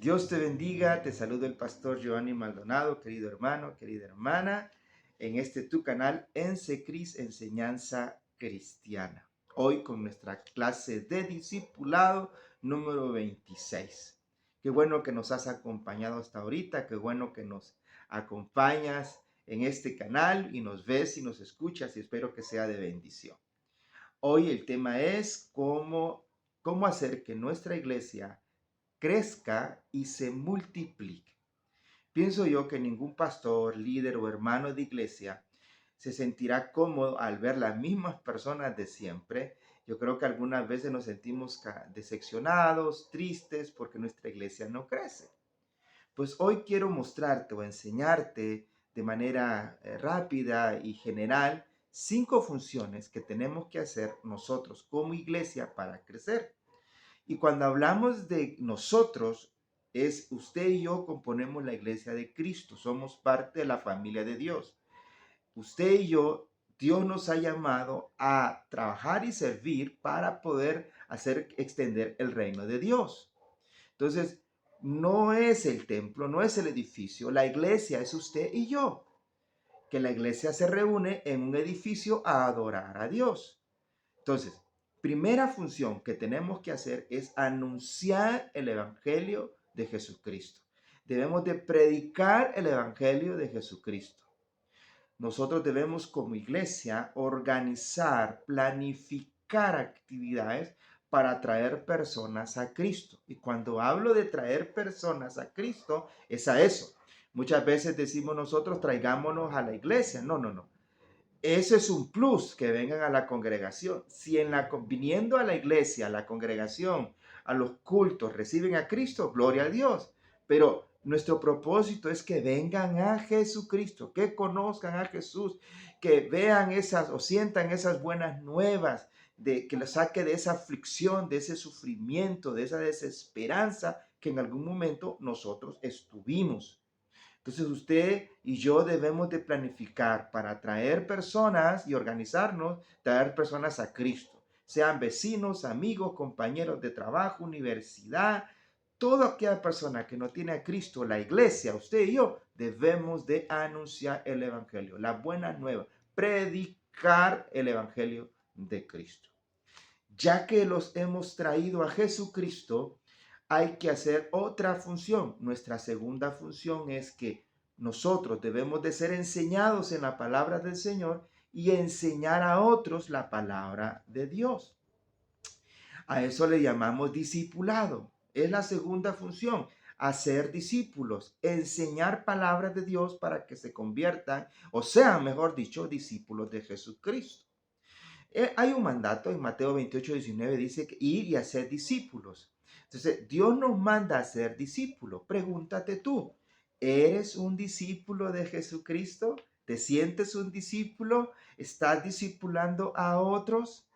Dios te bendiga, te saludo el pastor Giovanni Maldonado, querido hermano, querida hermana, en este tu canal Ensecris Enseñanza Cristiana. Hoy con nuestra clase de discipulado número 26. Qué bueno que nos has acompañado hasta ahorita, qué bueno que nos acompañas en este canal y nos ves y nos escuchas y espero que sea de bendición. Hoy el tema es cómo hacer que nuestra iglesia crezca y se multiplique. Pienso yo que ningún pastor, líder o hermano de iglesia se sentirá cómodo al ver las mismas personas de siempre. Yo creo que algunas veces nos sentimos decepcionados, tristes porque nuestra iglesia no crece. Pues hoy quiero mostrarte o enseñarte de manera rápida y general 5 funciones que tenemos que hacer nosotros como iglesia para crecer. Y cuando hablamos de nosotros, es usted y yo componemos la iglesia de Cristo, somos parte de la familia de Dios. Usted y yo, Dios nos ha llamado a trabajar y servir para poder hacer extender el reino de Dios. Entonces, no es el templo, no es el edificio, la iglesia es usted y yo, que la iglesia se reúne en un edificio a adorar a Dios. Entonces, primera función que tenemos que hacer es anunciar el Evangelio de Jesucristo. Debemos de predicar el Evangelio de Jesucristo. Nosotros debemos como iglesia organizar, planificar actividades para atraer personas a Cristo. Y cuando hablo de traer personas a Cristo, es a eso. Muchas veces decimos nosotros, traigámonos a la iglesia. No, no, no. Eso es un plus, que vengan a la congregación. Si viniendo a la iglesia, a la congregación, a los cultos, reciben a Cristo, gloria a Dios. Pero nuestro propósito es que vengan a Jesucristo, que conozcan a Jesús, que vean esas o sientan esas buenas nuevas, de que los saque de esa aflicción, de ese sufrimiento, de esa desesperanza que en algún momento nosotros estuvimos. Entonces usted y yo debemos de planificar para atraer personas y organizarnos, traer personas a Cristo, sean vecinos, amigos, compañeros de trabajo, universidad, toda aquella persona que no tiene a Cristo, la iglesia, usted y yo, debemos de anunciar el Evangelio, la buena nueva, predicar el Evangelio de Cristo. Ya que los hemos traído a Jesucristo, hay que hacer otra función. Nuestra segunda función es que nosotros debemos de ser enseñados en la palabra del Señor y enseñar a otros la palabra de Dios. A eso le llamamos discipulado. Es la segunda función, hacer discípulos, enseñar palabras de Dios para que se conviertan, o sean, mejor dicho, discípulos de Jesucristo. Hay un mandato en Mateo 28:19, dice que ir y hacer discípulos. Entonces, Dios nos manda a ser discípulos. Pregúntate tú, ¿eres un discípulo de Jesucristo? ¿Te sientes un discípulo? ¿Estás discipulando a otros?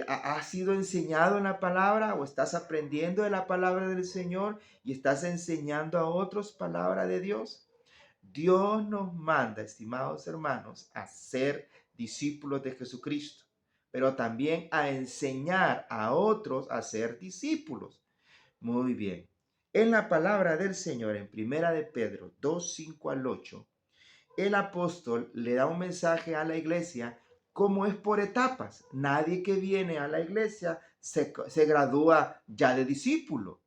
¿Has sido enseñado en la palabra o estás aprendiendo de la palabra del Señor y estás enseñando a otros palabra de Dios? Dios nos manda, estimados hermanos, a ser discípulos de Jesucristo, pero también a enseñar a otros a ser discípulos. Muy bien. En la palabra del Señor, en Primera de Pedro 2:5 al 8, el apóstol le da un mensaje a la iglesia como es por etapas. Nadie que viene a la iglesia se gradúa ya de discípulo.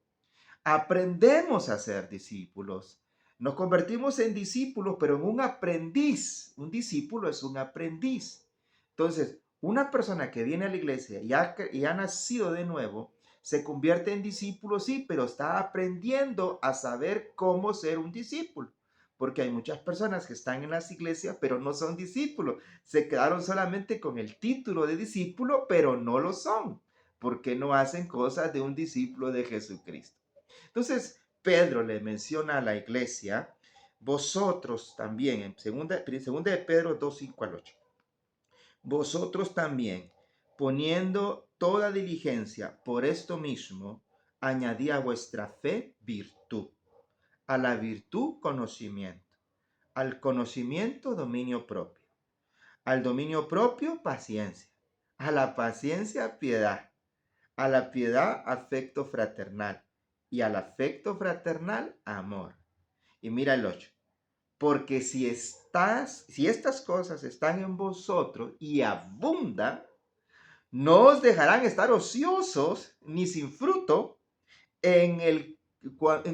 Aprendemos a ser discípulos. Nos convertimos en discípulos, pero en un aprendiz. Un discípulo es un aprendiz. Entonces, una persona que viene a la iglesia y ha nacido de nuevo, se convierte en discípulo, sí, pero está aprendiendo a saber cómo ser un discípulo. Porque hay muchas personas que están en las iglesias, pero no son discípulos. Se quedaron solamente con el título de discípulo, pero no lo son, porque no hacen cosas de un discípulo de Jesucristo. Entonces, Pedro le menciona a la iglesia, vosotros también, en segunda de Pedro 2:5 al 8, vosotros también, poniendo toda diligencia por esto mismo, añadí a vuestra fe virtud, a la virtud conocimiento, al conocimiento dominio propio, al dominio propio paciencia, a la paciencia piedad, a la piedad afecto fraternal y al afecto fraternal, amor. Y mira el 8. Porque si estas cosas están en vosotros y abundan, no os dejarán estar ociosos ni sin fruto en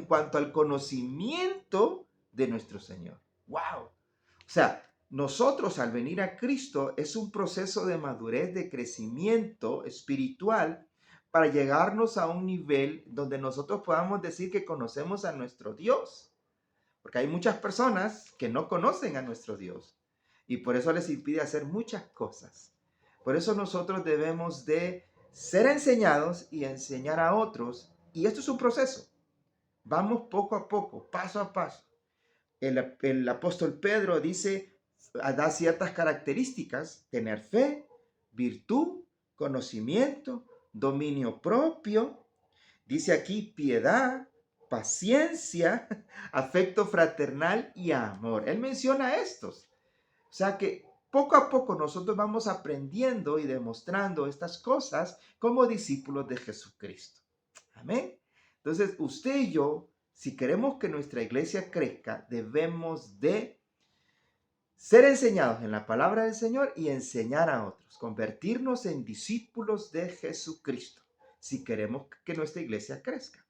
cuanto al conocimiento de nuestro Señor. ¡Wow! O sea, nosotros al venir a Cristo es un proceso de madurez, de crecimiento espiritual para llegarnos a un nivel donde nosotros podamos decir que conocemos a nuestro Dios. Porque hay muchas personas que no conocen a nuestro Dios y por eso les impide hacer muchas cosas. Por eso nosotros debemos de ser enseñados y enseñar a otros. Y esto es un proceso. Vamos poco a poco, paso a paso. El apóstol Pedro dice, da ciertas características: tener fe, virtud, conocimiento, dominio propio. Dice aquí piedad, paciencia, afecto fraternal y amor. Él menciona estos. O sea que poco a poco nosotros vamos aprendiendo y demostrando estas cosas como discípulos de Jesucristo. Amén. Entonces, usted y yo, si queremos que nuestra iglesia crezca, debemos de ser enseñados en la palabra del Señor y enseñar a otros, convertirnos en discípulos de Jesucristo, si queremos que nuestra iglesia crezca.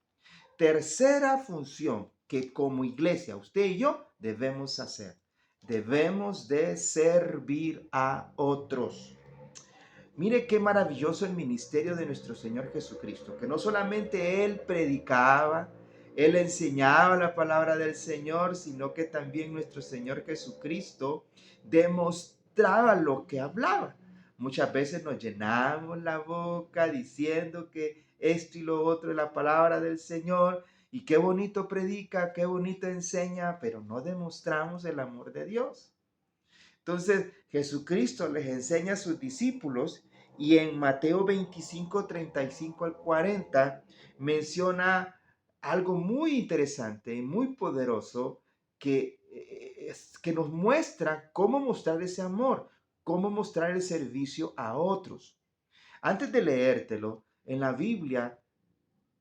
Tercera función que como iglesia usted y yo debemos hacer. Debemos de servir a otros. Mire qué maravilloso el ministerio de nuestro Señor Jesucristo, que no solamente Él predicaba, Él enseñaba la palabra del Señor, sino que también nuestro Señor Jesucristo demostraba lo que hablaba. Muchas veces nos llenamos la boca diciendo que esto y lo otro es la palabra del Señor, y qué bonito predica, qué bonito enseña, pero no demostramos el amor de Dios. Entonces Jesucristo les enseña a sus discípulos y en Mateo 25, 35 al 40 menciona algo muy interesante y muy poderoso que nos muestra cómo mostrar ese amor, cómo mostrar el servicio a otros. Antes de leértelo, en la Biblia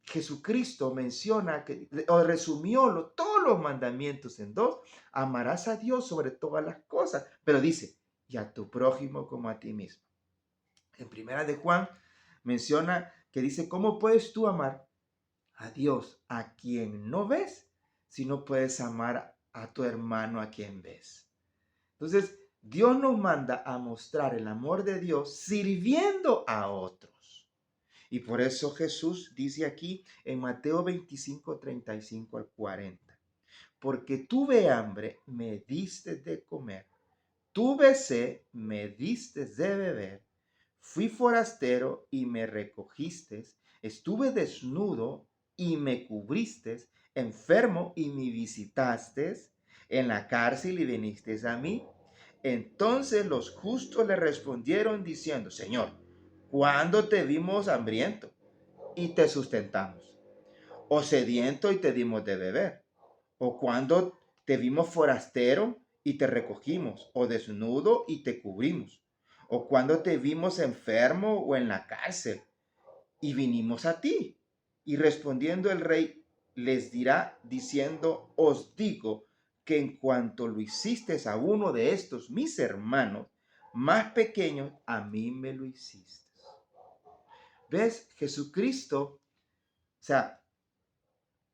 Jesucristo menciona o resumió todos los mandamientos en dos: amarás a Dios sobre todas las cosas, pero dice, y a tu prójimo como a ti mismo. En primera de Juan menciona que dice, ¿cómo puedes tú amar a Dios a quien no ves si no puedes amar a tu hermano a quien ves? Entonces, Dios nos manda a mostrar el amor de Dios sirviendo a otros. Y por eso Jesús dice aquí en Mateo 25, 35 al 40, porque tuve hambre, me diste de comer, tuve sed, me diste de beber, fui forastero y me recogiste, estuve desnudo y me cubriste, enfermo y me visitaste, en la cárcel y viniste a mí. Entonces los justos le respondieron diciendo, Señor, ¿cuándo te vimos hambriento y te sustentamos? ¿O sediento y te dimos de beber? ¿O cuando te vimos forastero y te recogimos? ¿O desnudo y te cubrimos? ¿O cuando te vimos enfermo o en la cárcel y vinimos a ti? Y respondiendo el rey les dirá diciendo, os digo que en cuanto lo hiciste a uno de estos mis hermanos más pequeños, a mí me lo hiciste. ¿Ves? Jesucristo, o sea,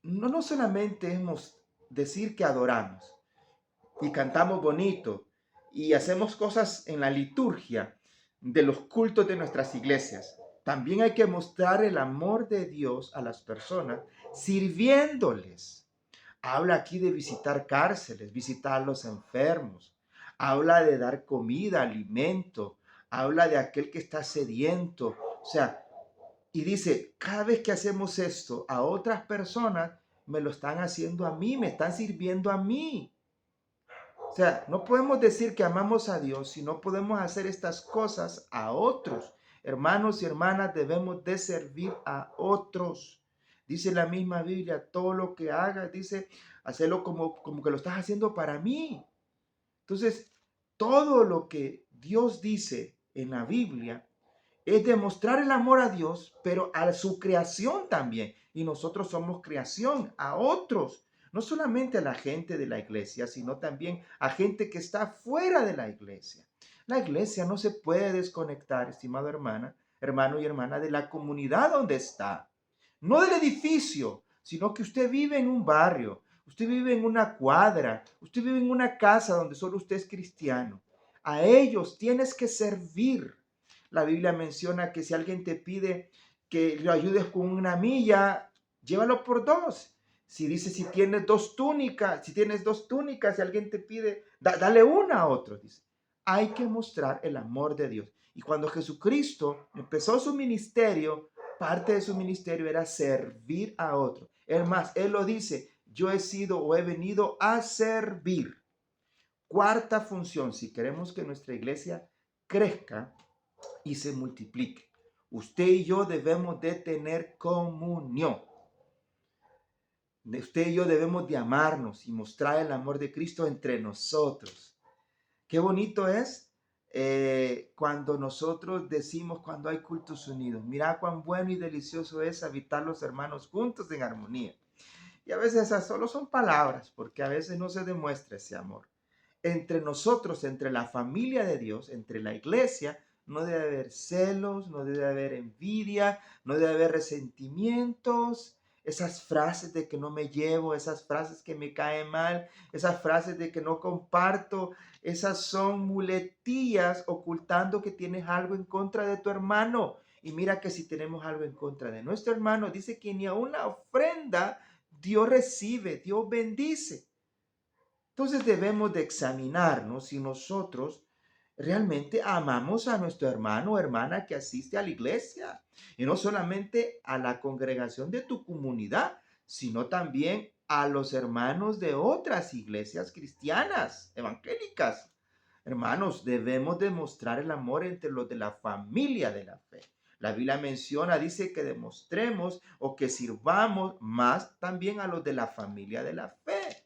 no solamente hemos decir que adoramos y cantamos bonito y hacemos cosas en la liturgia de los cultos de nuestras iglesias. También hay que mostrar el amor de Dios a las personas sirviéndoles. Habla aquí de visitar cárceles, visitar a los enfermos. Habla de dar comida, alimento. Habla de aquel que está sediento. O sea, y dice, cada vez que hacemos esto a otras personas, me lo están haciendo a mí, me están sirviendo a mí. O sea, no podemos decir que amamos a Dios si no podemos hacer estas cosas a otros. Hermanos y hermanas, debemos de servir a otros. Dice la misma Biblia, todo lo que hagas, dice, hacerlo como que lo estás haciendo para mí. Entonces, todo lo que Dios dice en la Biblia es demostrar el amor a Dios, pero a su creación también. Y nosotros somos creación a otros, no solamente a la gente de la iglesia, sino también a gente que está fuera de la iglesia. La iglesia no se puede desconectar, estimado hermano y hermana, de la comunidad donde está. No del edificio, sino que usted vive en un barrio, usted vive en una cuadra, usted vive en una casa donde solo usted es cristiano. A ellos tienes que servir. La Biblia menciona que si alguien te pide que lo ayudes con una milla, llévalo por dos. Si dice, si tienes dos túnicas, si alguien te pide, dale una a otro, dice. Hay que mostrar el amor de Dios. Y cuando Jesucristo empezó su ministerio, parte de su ministerio era servir a otro. Es más, Él lo dice, yo he sido o he venido a servir. Cuarta función, si queremos que nuestra iglesia crezca y se multiplique. Usted y yo debemos de tener comunión. Usted y yo debemos de amarnos y mostrar el amor de Cristo entre nosotros. Qué bonito es cuando nosotros decimos cuando hay cultos unidos. Mira cuán bueno y delicioso es habitar los hermanos juntos en armonía. Y a veces esas solo son palabras, porque a veces no se demuestra ese amor. Entre nosotros, entre la familia de Dios, entre la iglesia, no debe haber celos, no debe haber envidia, no debe haber resentimientos, esas frases de que no me llevo, esas frases que me caen mal, esas frases de que no comparto, esas son muletillas ocultando que tienes algo en contra de tu hermano. Y mira que si tenemos algo en contra de nuestro hermano, dice que ni a una ofrenda Dios recibe, Dios bendice. Entonces debemos de examinarnos si nosotros realmente amamos a nuestro hermano o hermana que asiste a la iglesia. Y no solamente a la congregación de tu comunidad, sino también a los hermanos de otras iglesias cristianas, evangélicas. Hermanos, debemos demostrar el amor entre los de la familia de la fe. La Biblia menciona, dice que demostremos o que sirvamos más también a los de la familia de la fe.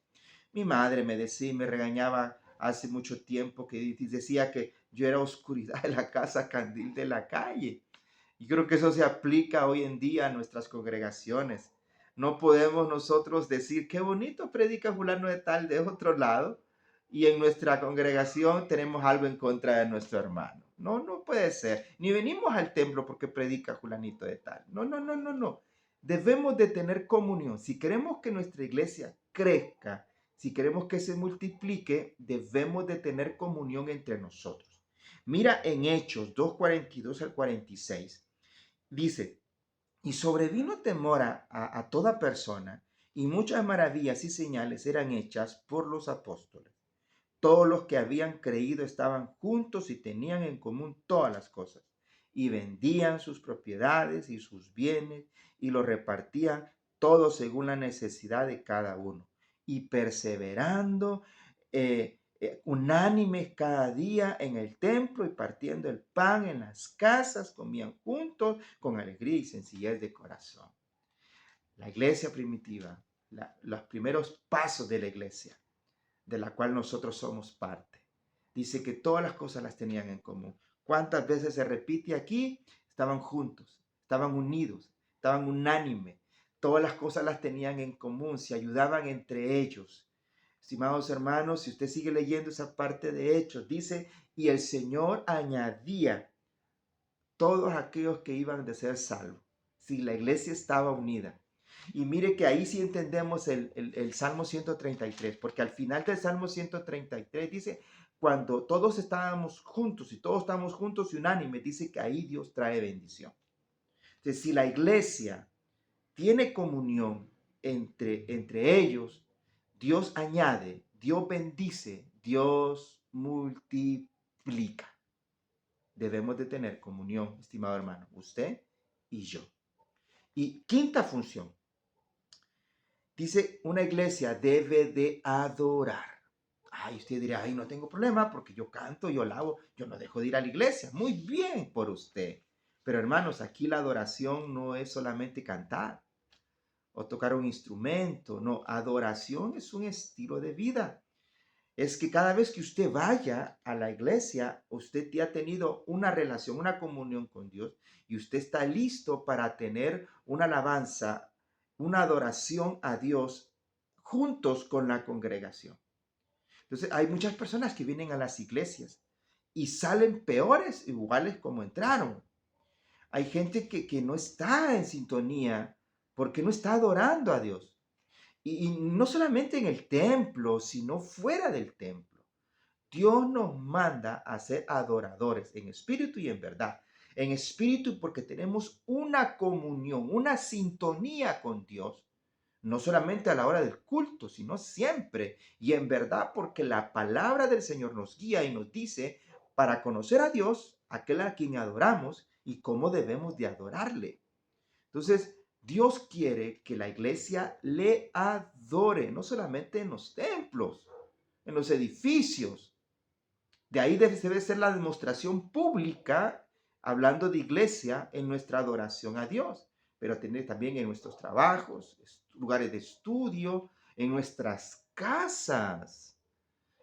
Mi madre me decía y me regañaba hace mucho tiempo que decía que yo era oscuridad de la casa, candil de la calle. Y creo que eso se aplica hoy en día a nuestras congregaciones. No podemos nosotros decir, qué bonito predica fulano de tal de otro lado, y en nuestra congregación tenemos algo en contra de nuestro hermano. No, no puede ser. Ni venimos al templo porque predica fulanito de tal. No, no, no, no, no. Debemos de tener comunión. Si queremos que nuestra iglesia crezca, si queremos que se multiplique, debemos de tener comunión entre nosotros. Mira en Hechos 2:42 al 46. Dice, y sobrevino temor a toda persona, y muchas maravillas y señales eran hechas por los apóstoles. Todos los que habían creído estaban juntos y tenían en común todas las cosas, y vendían sus propiedades y sus bienes, y los repartían todos según la necesidad de cada uno. Y perseverando, unánimes cada día en el templo y partiendo el pan en las casas, comían juntos con alegría y sencillez de corazón. La iglesia primitiva, los primeros pasos de la iglesia, de la cual nosotros somos parte. Dice que todas las cosas las tenían en común. ¿Cuántas veces se repite aquí? Estaban juntos, estaban unidos, estaban unánimes. Todas las cosas las tenían en común, se ayudaban entre ellos. Estimados hermanos, si usted sigue leyendo esa parte de Hechos, dice, y el Señor añadía todos aquellos que iban de ser salvos. Si la iglesia estaba unida. Y mire que ahí sí entendemos el Salmo 133, porque al final del Salmo 133 dice, cuando todos estábamos juntos y todos estamos juntos y unánimes, dice que ahí Dios trae bendición. Entonces, si la iglesia tiene comunión entre ellos, Dios añade, Dios bendice, Dios multiplica. Debemos de tener comunión, estimado hermano, usted y yo. Y quinta función, dice, una iglesia debe de adorar. Ay, usted dirá, ay, no tengo problema porque yo canto, yo alabo, yo no dejo de ir a la iglesia. Muy bien por usted. Pero hermanos, aquí la adoración no es solamente cantar o tocar un instrumento. No, adoración es un estilo de vida. es que cada vez que usted vaya a la iglesia, usted ya ha tenido una relación, una comunión con Dios y usted está listo para tener una alabanza, una adoración a Dios juntos con la congregación. Entonces, hay muchas personas que vienen a las iglesias y salen peores, iguales como entraron. Hay gente que no está en sintonía porque no está adorando a Dios. Y no solamente en el templo, sino fuera del templo. Dios nos manda a ser adoradores en espíritu y en verdad. En espíritu porque tenemos una comunión, una sintonía con Dios, no solamente a la hora del culto, sino siempre. Y en verdad porque la palabra del Señor nos guía y nos dice para conocer a Dios, aquel a quien adoramos y cómo debemos de adorarle. Entonces, Dios quiere que la iglesia le adore, no solamente en los templos, en los edificios. De ahí debe ser la demostración pública, hablando de iglesia, en nuestra adoración a Dios, pero también en nuestros trabajos, lugares de estudio, en nuestras casas.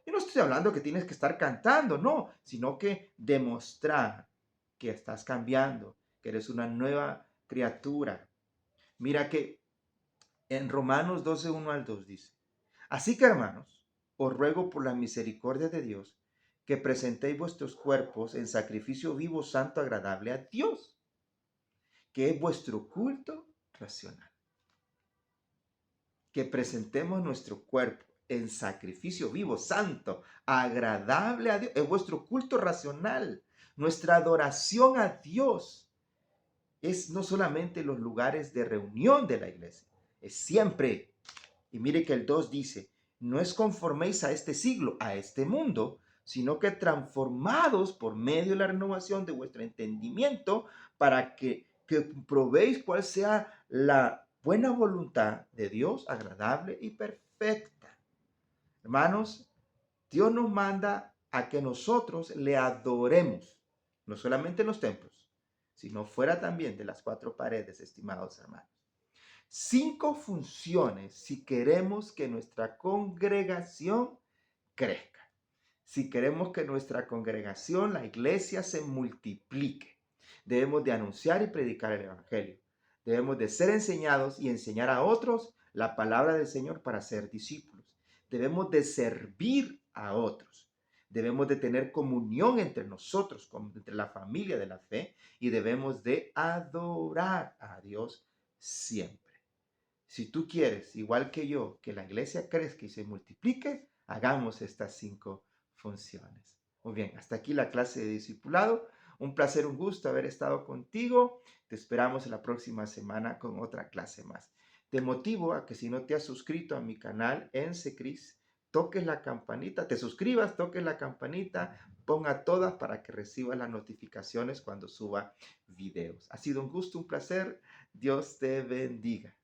Y no estoy hablando que tienes que estar cantando, no, sino que demostrar que estás cambiando, que eres una nueva criatura. Mira que en Romanos 12, 1 al 2 dice, así que hermanos, os ruego por la misericordia de Dios que presentéis vuestros cuerpos en sacrificio vivo, santo, agradable a Dios, que es vuestro culto racional. Que presentemos nuestro cuerpo en sacrificio vivo, santo, agradable a Dios, es vuestro culto racional, nuestra adoración a Dios. Es no solamente los lugares de reunión de la iglesia, es siempre. Y mire que el 2 dice, no es conforméis a este siglo, a este mundo, sino que transformados por medio de la renovación de vuestro entendimiento para que probéis cuál sea la buena voluntad de Dios, agradable y perfecta. Hermanos, Dios nos manda a que nosotros le adoremos, no solamente en los templos, sino fuera también de las cuatro paredes, estimados hermanos. 5 funciones si queremos que nuestra congregación crezca. Si queremos que nuestra congregación, la iglesia, se multiplique. Debemos de anunciar y predicar el evangelio. Debemos de ser enseñados y enseñar a otros la palabra del Señor para ser discípulos. Debemos de servir a otros. Debemos de tener comunión entre nosotros, entre la familia de la fe, y debemos de adorar a Dios siempre. Si tú quieres, igual que yo, que la iglesia crezca y se multiplique, hagamos estas 5 funciones. Muy bien, hasta aquí la clase de discipulado. Un placer, un gusto haber estado contigo. Te esperamos la próxima semana con otra clase más. Te motivo a que si no te has suscrito a mi canal en Secris, toques la campanita, te suscribas, toques la campanita, ponga todas para que recibas las notificaciones cuando suba videos. Ha sido un gusto, un placer. Dios te bendiga.